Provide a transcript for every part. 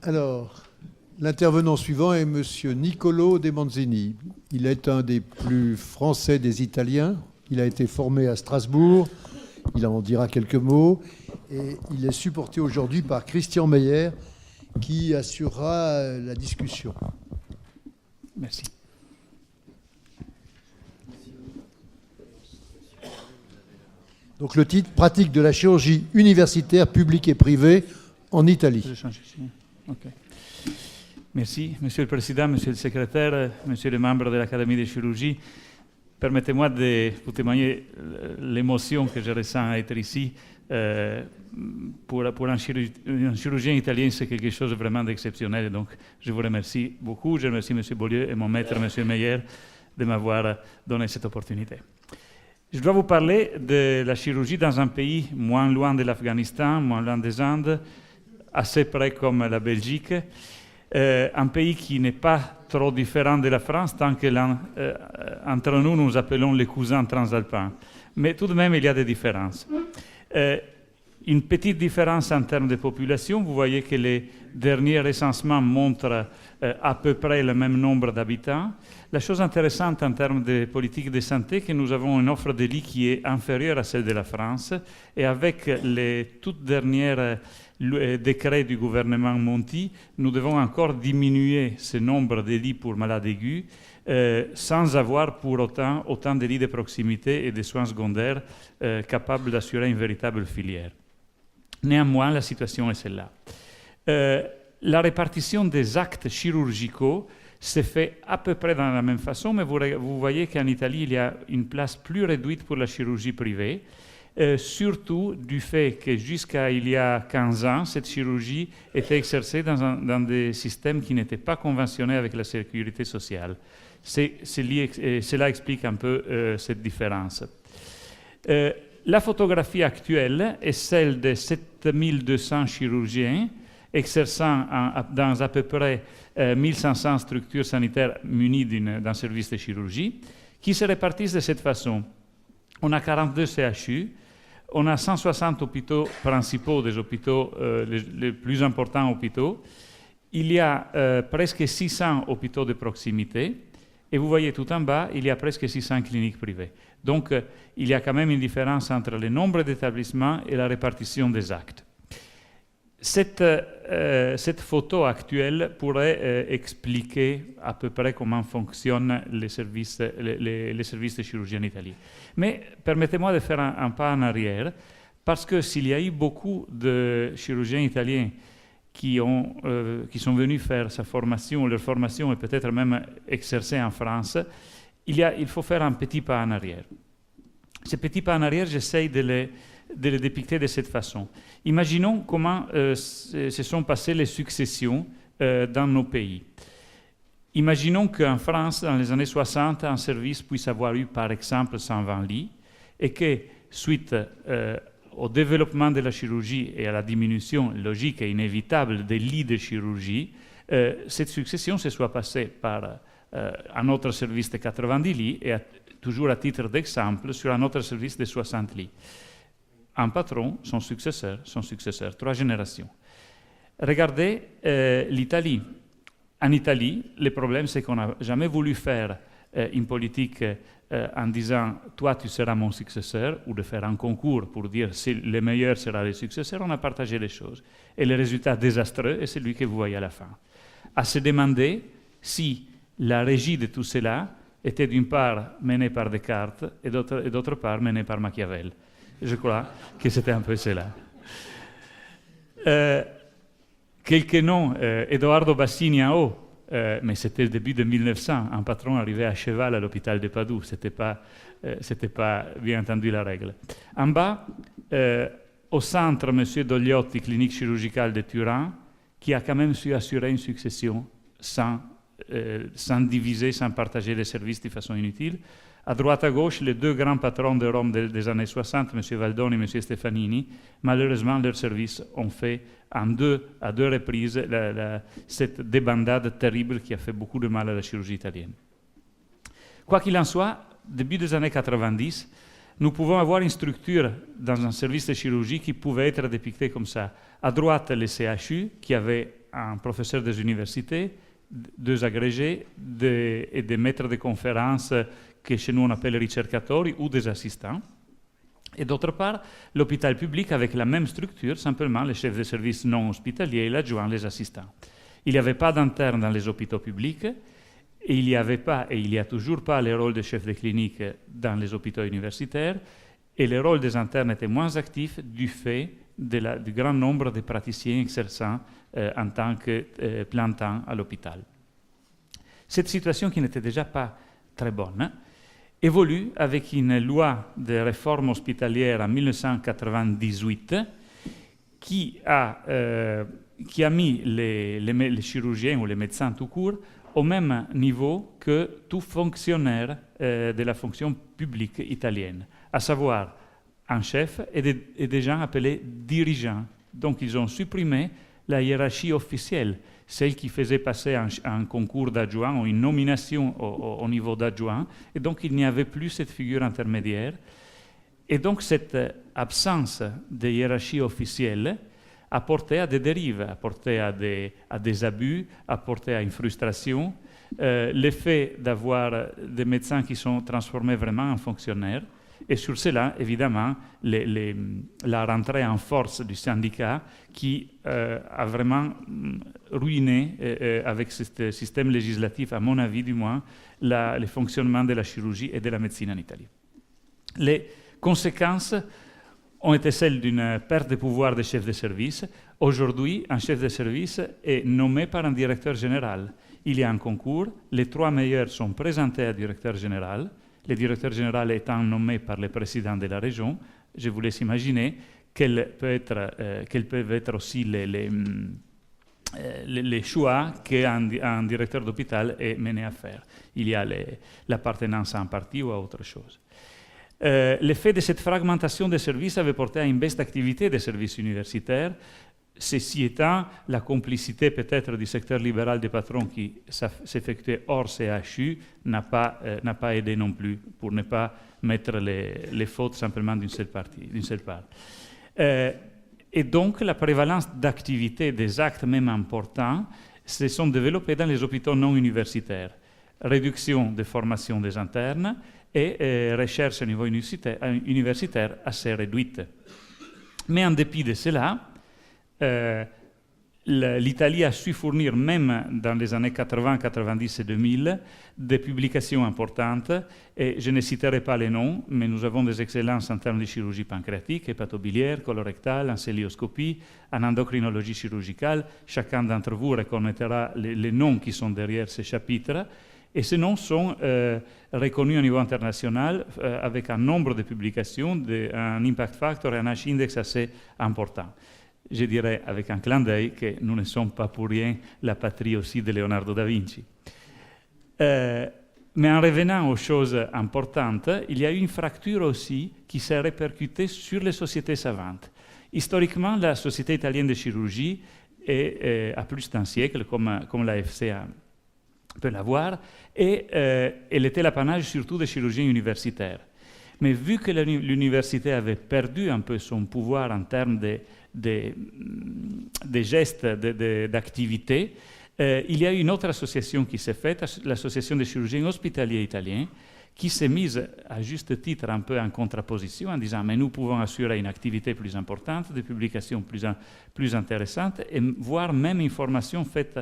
Alors, l'intervenant suivant est M. Niccolò De Manzini. Il est un des plus français des Italiens. Il a été formé à Strasbourg. Il en dira quelques mots. Et il est supporté aujourd'hui par Christian Meyer, qui assurera la discussion. Merci. Donc le titre, pratique de la chirurgie universitaire publique et privée en Italie. Je change ici. Okay. Merci, Monsieur le Président, Monsieur le Secrétaire, Monsieur les membres de l'Académie de chirurgie. Permettez-moi de vous témoigner l'émotion que je ressens à être ici. Pour un chirurgien italien, c'est quelque chose vraiment d'exceptionnel. Donc, je vous remercie beaucoup. Je remercie M. Beaulieu et mon maître, M. Meyer, de m'avoir donné cette opportunité. Je dois vous parler de la chirurgie dans un pays moins loin de l'Afghanistan, moins loin des Indes, assez près comme la Belgique, un pays qui n'est pas trop différent de la France, tant que entre nous, nous appelons les cousins transalpins. Mais tout de même, il y a des différences. Une petite différence en termes de population. Vous voyez que les derniers recensements montrent à peu près le même nombre d'habitants. La chose intéressante en termes de politique de santé, c'est que nous avons une offre de lits qui est inférieure à celle de la France. Et avec les toutes dernières décrets du gouvernement Monti, nous devons encore diminuer ce nombre de lits pour malades aigus, sans avoir pour autant de lits de proximité et de soins secondaires capables d'assurer une véritable filière. Néanmoins, la situation est celle-là. La répartition des actes chirurgicaux se fait à peu près de la même façon, mais vous voyez qu'en Italie, il y a une place plus réduite pour la chirurgie privée, surtout du fait que jusqu'à il y a 15 ans, cette chirurgie était exercée dans des systèmes qui n'étaient pas conventionnés avec la sécurité sociale. Cela explique un peu cette différence. La photographie actuelle est celle de 7200 chirurgiens exerçant dans à peu près 1500 structures sanitaires munies d'un service de chirurgie, qui se répartissent de cette façon. On a 42 CHU, on a 160 hôpitaux principaux, des hôpitaux les plus importants hôpitaux. Il y a presque 600 hôpitaux de proximité. Et vous voyez tout en bas, il y a presque 600 cliniques privées. Donc, il y a quand même une différence entre le nombre d'établissements et la répartition des actes. Cette photo actuelle pourrait expliquer à peu près comment fonctionnent les services de chirurgie en Italie. Mais permettez-moi de faire un pas en arrière, parce que s'il y a eu beaucoup de chirurgiens italiens qui sont venus faire leur formation et peut-être même exercer en France, il faut faire un petit pas en arrière. Ce petit pas en arrière, j'essaye de le dépicter de cette façon. Imaginons comment se sont passées les successions dans nos pays. Imaginons qu'en France, dans les années 60, un service puisse avoir eu, par exemple, 120 lits, et que, suite au développement de la chirurgie et à la diminution logique et inévitable des lits de chirurgie, cette succession se soit passée par un autre service de 90 lits et toujours à titre d'exemple sur un autre service de 60 lits. Un patron, son successeur, 3 générations. Regardez l'Italie. En Italie, le problème, c'est qu'on n'a jamais voulu faire une politique en disant « toi, tu seras mon successeur » ou de faire un concours pour dire « le meilleur sera le successeur », on a partagé les choses. Et le résultat désastreux est celui que vous voyez à la fin. À se demander si la régie de tout cela était d'une part menée par Descartes et d'autre part menée par Machiavel. Je crois que c'était un peu cela. Quelques noms, Edoardo Bassini en haut, mais c'était le début de 1900, un patron arrivé à cheval à l'hôpital de Padoue, c'était pas bien entendu la règle. En bas, au centre, M. Dogliotti, clinique chirurgicale de Turin, qui a quand même su assurer une succession sans diviser, sans partager les services de façon inutile. À droite, à gauche, les deux grands patrons de Rome des années 60, M. Valdoni et M. Stefanini, malheureusement, leurs services ont fait à deux reprises cette débandade terrible qui a fait beaucoup de mal à la chirurgie italienne. Quoi qu'il en soit, début des années 90, nous pouvons avoir une structure dans un service de chirurgie qui pouvait être dépictée comme ça. À droite, les CHU, qui avaient un professeur des universités, 2 agrégés et des maîtres de conférences que chez nous on appelle ricercatori ou des assistants. Et d'autre part, l'hôpital public avec la même structure, simplement les chefs de service non hospitaliers, l'adjoint, les assistants. Il n'y avait pas d'internes dans les hôpitaux publics, et il n'y avait pas, et il n'y a toujours pas, le rôle de chef de clinique dans les hôpitaux universitaires, et le rôle des internes était moins actif du fait du grand nombre de praticiens exerçant en tant que plein temps à l'hôpital. Cette situation, qui n'était déjà pas très bonne, évolue avec une loi de réforme hospitalière en 1998 qui a mis les chirurgiens ou les médecins tout court au même niveau que tout fonctionnaire de la fonction publique italienne, à savoir un chef et des gens appelés dirigeants. Donc ils ont supprimé la hiérarchie officielle, celle qui faisait passer un concours d'adjoint ou une nomination au niveau d'adjoint, et donc il n'y avait plus cette figure intermédiaire. Et donc cette absence de hiérarchie officielle a porté à des dérives, a porté à des abus, a porté à une frustration. L'effet d'avoir des médecins qui sont transformés vraiment en fonctionnaires. Et sur cela, évidemment, la rentrée en force du syndicat qui a vraiment ruiné, avec ce système législatif, à mon avis du moins, le fonctionnement de la chirurgie et de la médecine en Italie. Les conséquences ont été celles d'une perte de pouvoir des chefs de service. Aujourd'hui, un chef de service est nommé par un directeur général. Il y a un concours, les 3 meilleurs sont présentés à directeur général, le directeur général étant nommé par le président de la région. Je vous laisse imaginer quels peuvent être aussi les choix qu'un directeur d'hôpital est mené à faire. Il y a l'appartenance à un parti ou à autre chose. L'effet de cette fragmentation des services avait porté à une baisse d'activité des services universitaires. Ceci étant, la complicité peut-être du secteur libéral des patrons qui s'effectuait hors CHU n'a pas aidé non plus, pour ne pas mettre les fautes simplement d'une seule part. Et donc, la prévalence d'activités, des actes même importants, se sont développés dans les hôpitaux non universitaires. Réduction de formation des internes et recherche au niveau universitaire assez réduite. Mais en dépit de cela, l'Italie a su fournir, même dans les années 80, 90 et 2000, des publications importantes, et je ne citerai pas les noms, mais nous avons des excellences en termes de chirurgie pancréatique, hépatobiliaire, colorectale, en célioscopie, en endocrinologie chirurgicale. Chacun d'entre vous reconnaîtra les noms qui sont derrière ces chapitres, et ces noms sont reconnus au niveau international avec un nombre de publications, un impact factor et un H-index assez important. Je dirais avec un clin d'œil que nous ne sommes pas pour rien la patrie aussi de Leonardo da Vinci. Mais en revenant aux choses importantes, il y a eu une fracture aussi qui s'est répercutée sur les sociétés savantes. Historiquement, la Société italienne de chirurgie a plus d'un siècle, comme la FCA peut l'avoir, et elle était l'apanage surtout des chirurgiens universitaires. Mais vu que l'université avait perdu un peu son pouvoir en termes des gestes, d'activité, il y a eu une autre association qui s'est faite, l'Association des chirurgiens hospitaliers italiens, qui s'est mise à juste titre un peu en contraposition en disant mais nous pouvons assurer une activité plus importante, des publications plus intéressantes et voire même une formation faite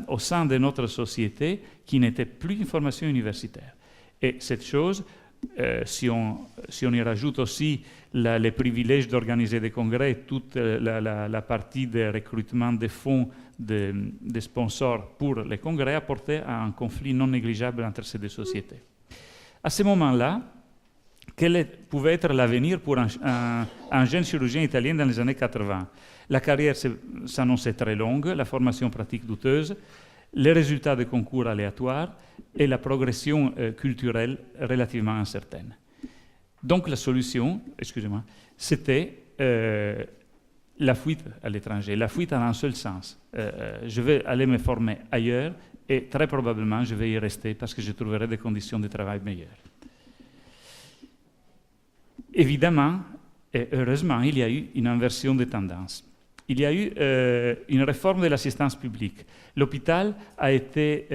au sein de notre société qui n'était plus une formation universitaire. Et cette chose, si on y rajoute aussi les privilèges d'organiser des congrès, toute la partie de recrutement des fonds de sponsors pour les congrès, a porté à un conflit non négligeable entre ces deux sociétés. À ce moment-là, quel pouvait être l'avenir pour un jeune chirurgien italien dans les années 80? La carrière s'annonçait très longue, la formation pratique douteuse, les résultats des concours aléatoires et la progression culturelle relativement incertaine. Donc la solution, c'était la fuite à l'étranger, la fuite en un seul sens. Je vais aller me former ailleurs et très probablement je vais y rester parce que je trouverai des conditions de travail meilleures. Évidemment et heureusement, il y a eu une inversion des tendances. il y a eu une réforme de l'assistance publique. L'hôpital a été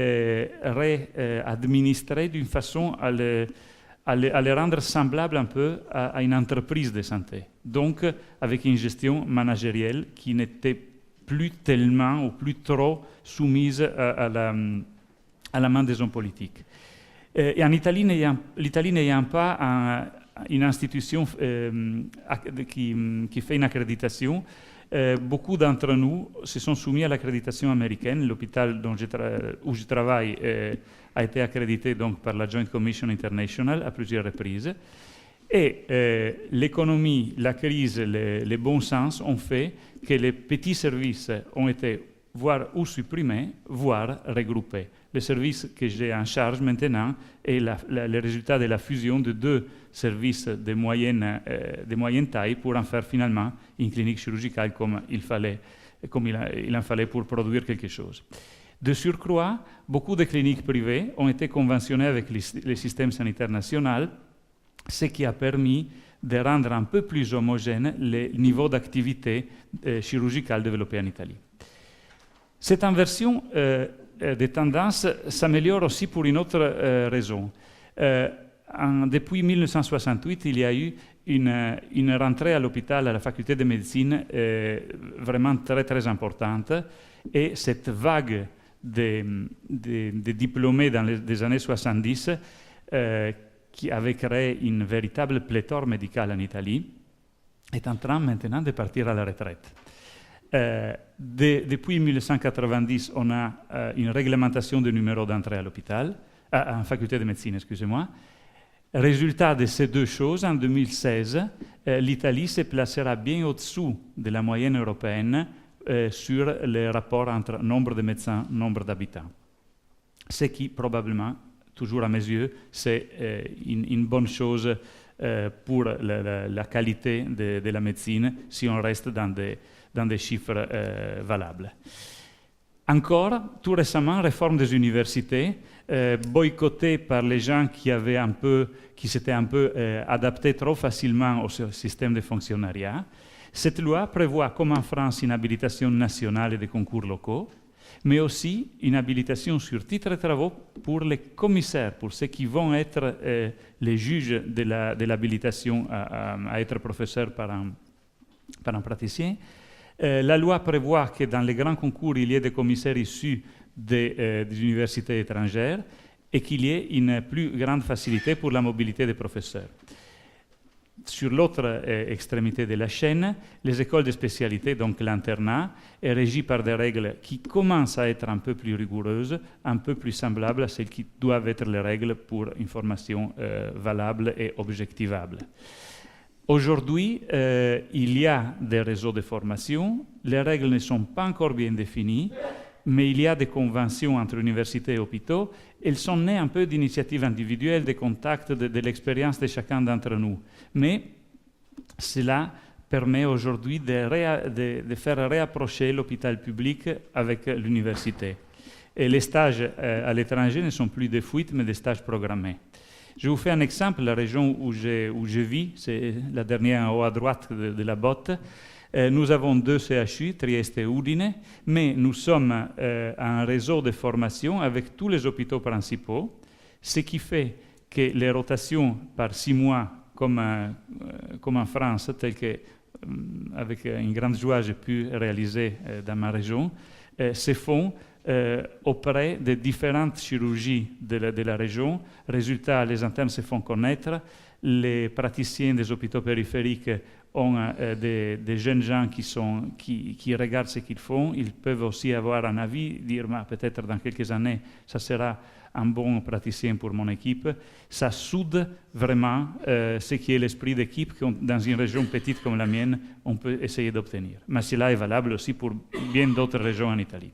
réadministré d'une façon à le rendre semblable un peu à une entreprise de santé. Donc, avec une gestion managérielle qui n'était plus tellement ou plus trop soumise à la main des hommes politiques. Et en Italie, l'Italie n'ayant pas une institution qui fait une accréditation, beaucoup d'entre nous se sont soumis à l'accréditation américaine. L'hôpital où je travaille a été accrédité donc par la Joint Commission International à plusieurs reprises. Et l'économie, la crise, les bons sens ont fait que les petits services ont été voire ou supprimés, voire regroupés. Le service que j'ai en charge maintenant est le résultat de la fusion de 2 services de moyenne taille pour en faire finalement une clinique chirurgicale comme il en fallait pour produire quelque chose. De surcroît, beaucoup de cliniques privées ont été conventionnées avec les systèmes sanitaires nationaux, ce qui a permis de rendre un peu plus homogène les niveaux d'activité chirurgicale développés en Italie. Cette inversion des tendances s'améliore aussi pour une autre raison. Depuis 1968, il y a eu une rentrée à l'hôpital, à la faculté de médecine, vraiment très, très importante. Et cette vague de diplômés dans les années 70, qui avait créé une véritable pléthore médicale en Italie, est en train maintenant de partir à la retraite. Depuis 1990, on a une réglementation du numéro d'entrée à l'hôpital, en faculté de médecine, excusez-moi. Résultat de ces 2 choses, en 2016, l'Italie se placera bien au-dessous de la moyenne européenne sur le rapport entre nombre de médecins, nombre d'habitants. Ce qui, probablement, toujours à mes yeux, c'est une bonne chose pour la qualité de la médecine si on reste dans des chiffres valables. Encore, tout récemment, réforme des universités, boycottée par les gens qui s'étaient un peu adaptés trop facilement au système de fonctionnariat. Cette loi prévoit, comme en France, une habilitation nationale et des concours locaux, mais aussi une habilitation sur titre de travaux pour les commissaires, pour ceux qui vont être les juges de l'habilitation à être professeur par un praticien. La loi prévoit que dans les grands concours, il y ait des commissaires issus des universités étrangères et qu'il y ait une plus grande facilité pour la mobilité des professeurs. Sur l'autre extrémité de la chaîne, les écoles de spécialité, donc l'internat, est régi par des règles qui commencent à être un peu plus rigoureuses, un peu plus semblables à celles qui doivent être les règles pour une formation valable et objectivable. Aujourd'hui, il y a des réseaux de formation, les règles ne sont pas encore bien définies, mais il y a des conventions entre universités et hôpitaux. Elles sont nées un peu d'initiatives individuelles, de contacts, de l'expérience de chacun d'entre nous. Mais cela permet aujourd'hui de faire réapprocher l'hôpital public avec l'université. Et les stages à l'étranger ne sont plus des fuites, mais des stages programmés. Je vous fais un exemple, la région où je vis, c'est la dernière en haut à droite de la botte. Nous avons 2 CHU, Trieste et Udine, mais nous sommes un réseau de formation avec tous les hôpitaux principaux, ce qui fait que les rotations par 6 mois, comme en France, telles que, avec une grande joie, j'ai pu réaliser dans ma région, se font auprès des différentes chirurgies de la région. Résultat, les internes se font connaître, les praticiens des hôpitaux périphériques ont des jeunes gens qui regardent ce qu'ils font. Ils peuvent aussi avoir un avis, dire peut-être dans quelques années, ça sera un bon praticien pour mon équipe. Ça soude vraiment ce qui est l'esprit d'équipe que dans une région petite comme la mienne, on peut essayer d'obtenir. Mais cela est valable aussi pour bien d'autres régions en Italie.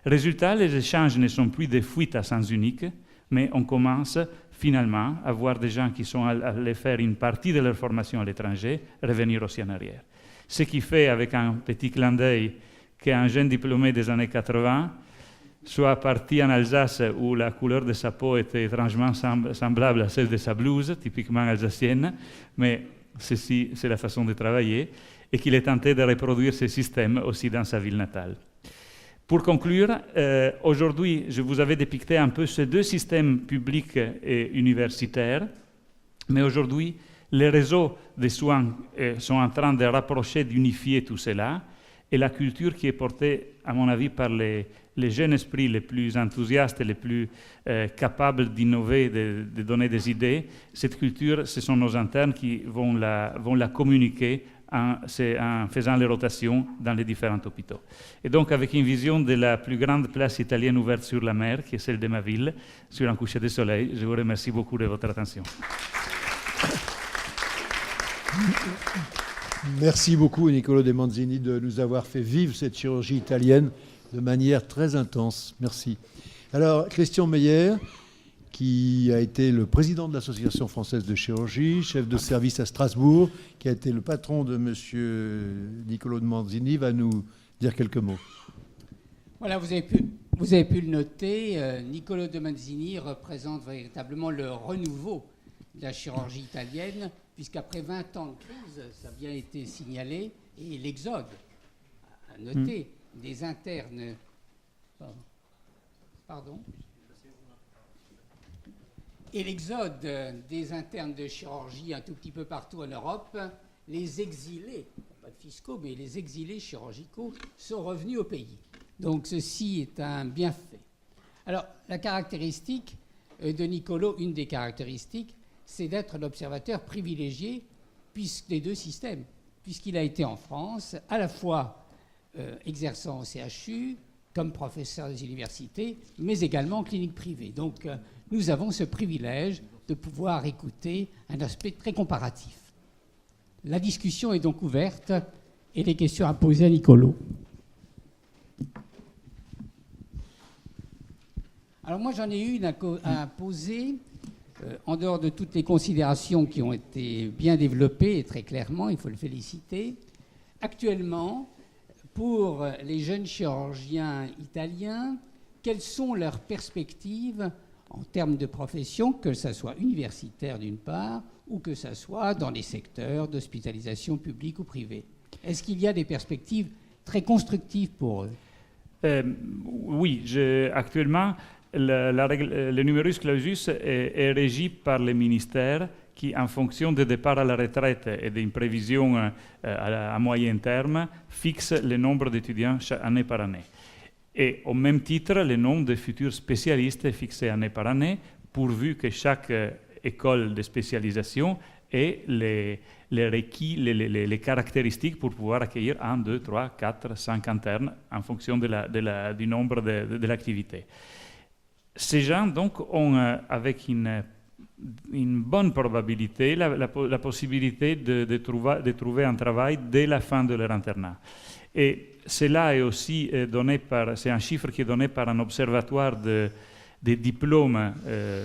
Résultat, les échanges ne sont plus des fuites à sens unique, mais on commence finalement à voir des gens qui sont allés faire une partie de leur formation à l'étranger revenir aussi en arrière. Ce qui fait, avec un petit clin d'œil, qu'un jeune diplômé des années 80 soit parti en Alsace où la couleur de sa peau était étrangement semblable à celle de sa blouse, typiquement alsacienne, mais ceci, c'est la façon de travailler, et qu'il est tenté de reproduire ce système aussi dans sa ville natale. Pour conclure, aujourd'hui, je vous avais dépicté un peu ces deux systèmes publics et universitaires, mais aujourd'hui, les réseaux de soins sont en train de rapprocher, d'unifier tout cela, et la culture qui est portée, à mon avis, par les jeunes esprits les plus enthousiastes et les plus capables d'innover, de donner des idées, cette culture, ce sont nos internes qui vont la communiquer en faisant les rotations dans les différents hôpitaux. Et donc, avec une vision de la plus grande place italienne ouverte sur la mer, qui est celle de ma ville, sur un coucher de soleil, je vous remercie beaucoup de votre attention. Merci beaucoup, Niccolò De Manzini, de nous avoir fait vivre cette chirurgie italienne de manière très intense. Merci. Alors, Christian Meyer, qui a été le président de l'Association française de chirurgie, chef de service à Strasbourg, qui a été le patron de M. Niccolò De Manzini, va nous dire quelques mots. Voilà, vous avez pu le noter, Niccolò De Manzini représente véritablement le renouveau de la chirurgie italienne, puisqu'après 20 ans de crise, ça a bien été signalé, et l'exode, à noter, des internes... Pardon. Et l'exode des internes de chirurgie un tout petit peu partout en Europe, les exilés, pas de fiscaux, mais les exilés chirurgicaux sont revenus au pays. Donc ceci est un bienfait. Alors la caractéristique de Niccolò, une des caractéristiques, c'est d'être l'observateur privilégié des deux systèmes, puisqu'il a été en France, à la fois exerçant au CHU, comme professeur des universités, mais également en clinique privée. Donc nous avons ce privilège de pouvoir écouter un aspect très comparatif. La discussion est donc ouverte et les questions à poser à Niccolò. Alors moi j'en ai une à poser, en dehors de toutes les considérations qui ont été bien développées, et très clairement, il faut le féliciter. Actuellement, pour les jeunes chirurgiens italiens, quelles sont leurs perspectives en termes de profession, que ce soit universitaire d'une part, ou que ce soit dans les secteurs d'hospitalisation publique ou privée? Est-ce qu'il y a des perspectives très constructives pour eux? Oui, actuellement, le numerus clausus est régi par les ministères qui, en fonction des départs à la retraite et d'une prévision à moyen terme, fixe le nombre d'étudiants année par année. Et au même titre, le nombre de futurs spécialistes est fixé année par année, pourvu que chaque école de spécialisation ait les requis, les caractéristiques pour pouvoir accueillir 1, 2, 3, 4, 5 internes en fonction du nombre de l'activité. Ces gens, donc, ont, avec une bonne probabilité, la possibilité de trouver un travail dès la fin de leur internat. Et cela est aussi donné c'est un chiffre qui est donné par un observatoire des diplômes,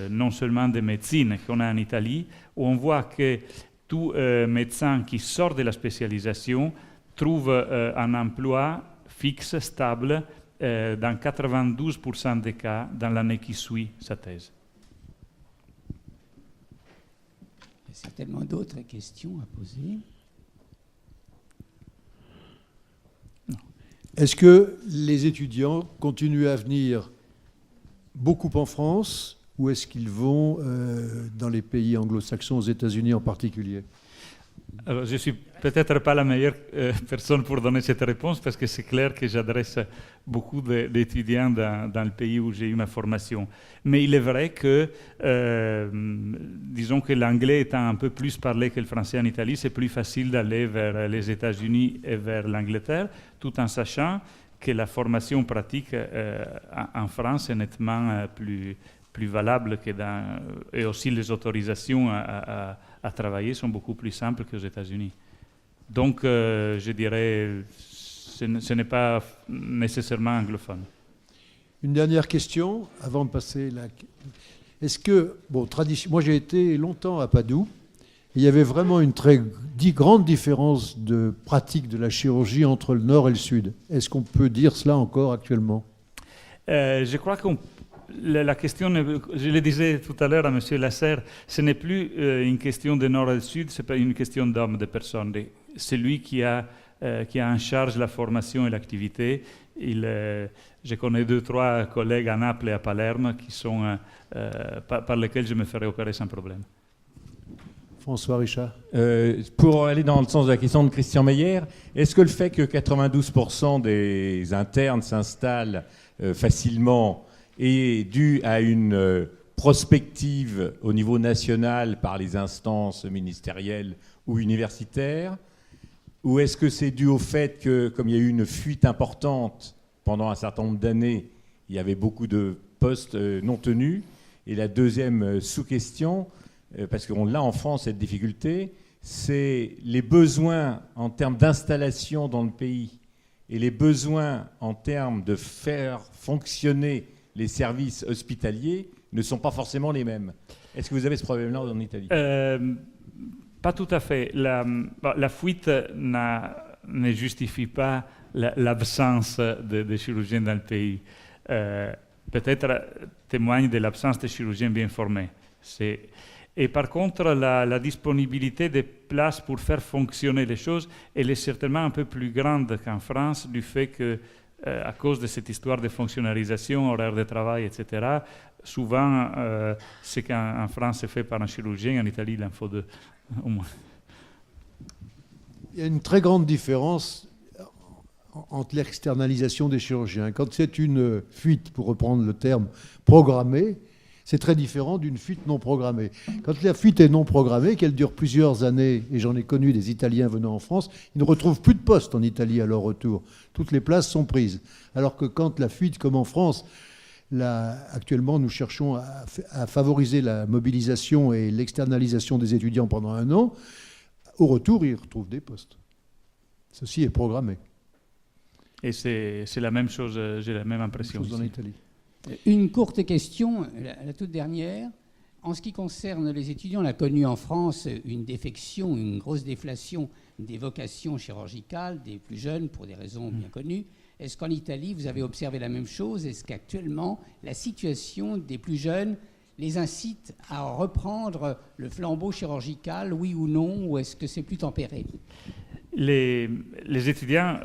non seulement de médecine qu'on a en Italie, où on voit que tout médecin qui sort de la spécialisation trouve un emploi fixe, stable, dans 92% des cas dans l'année qui suit sa thèse. Il y a certainement d'autres questions à poser. Non. Est-ce que les étudiants continuent à venir beaucoup en France ou est-ce qu'ils vont dans les pays anglo-saxons, aux États-Unis en particulier? Alors, je ne suis peut-être pas la meilleure personne pour donner cette réponse parce que c'est clair que j'adresse beaucoup d'étudiants dans le pays où j'ai eu ma formation. Mais il est vrai que, disons que l'anglais étant un peu plus parlé que le français en Italie, c'est plus facile d'aller vers les États-Unis et vers l'Angleterre, tout en sachant que la formation pratique en France est nettement plus valable que et aussi les autorisations à travailler sont beaucoup plus simples qu'aux États-Unis. Donc, je dirais, ce n'est pas nécessairement anglophone. Une dernière question, avant de passer là. Est-ce que, moi j'ai été longtemps à Padoue, et il y avait vraiment une très grande différence de pratique de la chirurgie entre le nord et le sud. Est-ce qu'on peut dire cela encore actuellement? Je crois qu'on la question, je le disais tout à l'heure à M. Lasserre, ce n'est plus une question de nord et de sud, ce n'est pas une question d'hommes, de personnes. celui qui a en charge la formation et l'activité. Je connais 2-3 collègues à Naples et à Palerme qui sont, par lesquels je me ferai opérer sans problème. François Richard. Pour aller dans le sens de la question de Christian Meyer, est-ce que le fait que 92% des internes s'installent facilement est dû à une prospective au niveau national par les instances ministérielles ou universitaires, ou est-ce que c'est dû au fait que, comme il y a eu une fuite importante pendant un certain nombre d'années, il y avait beaucoup de postes non tenus? Et la deuxième sous-question, parce qu'on l'a en France cette difficulté, c'est les besoins en termes d'installation dans le pays et les besoins en termes de faire fonctionner les services hospitaliers ne sont pas forcément les mêmes. Est-ce que vous avez ce problème-là en Italie? Pas tout à fait. La fuite ne justifie pas l'absence de chirurgiens dans le pays. Peut-être témoigne de l'absence de chirurgiens bien formés. Et par contre, la disponibilité des places pour faire fonctionner les choses, elle est certainement un peu plus grande qu'en France, du fait que, à cause de cette histoire de fonctionnalisation, horaire de travail, etc., souvent, ce qu'en France est fait par un chirurgien, en Italie, il en faut 2, au moins. Il y a une très grande différence entre l'externalisation des chirurgiens. Quand c'est une fuite, pour reprendre le terme, programmée, c'est très différent d'une fuite non programmée. Quand la fuite est non programmée, qu'elle dure plusieurs années, et j'en ai connu des Italiens venant en France, ils ne retrouvent plus de poste en Italie à leur retour. Toutes les places sont prises. Alors que quand la fuite, comme en France, actuellement nous cherchons à favoriser la mobilisation et l'externalisation des étudiants pendant 1 an, au retour, ils retrouvent des postes. Ceci est programmé. Et c'est la même chose, j'ai la même impression en Italie. Une courte question, la toute dernière. En ce qui concerne les étudiants, on a connu en France une défection, une grosse déflation des vocations chirurgicales des plus jeunes pour des raisons bien connues. Est-ce qu'en Italie, vous avez observé la même chose? Est-ce qu'actuellement, la situation des plus jeunes les incite à reprendre le flambeau chirurgical, oui ou non, ou est-ce que c'est plus tempéré? Les étudiants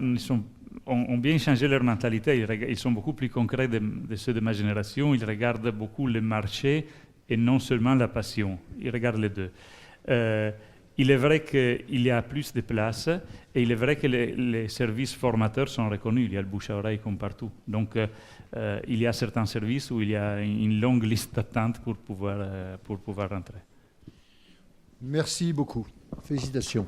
ont bien changé leur mentalité. Ils sont beaucoup plus concrets de ceux de ma génération. Ils regardent beaucoup le marché et non seulement la passion. Ils regardent les deux. Il est vrai qu'il y a plus de places et il est vrai que les services formateurs sont reconnus. Il y a le bouche à oreille comme partout. Donc, il y a certains services où il y a une longue liste d'attente pour pouvoir rentrer. Merci beaucoup. Félicitations.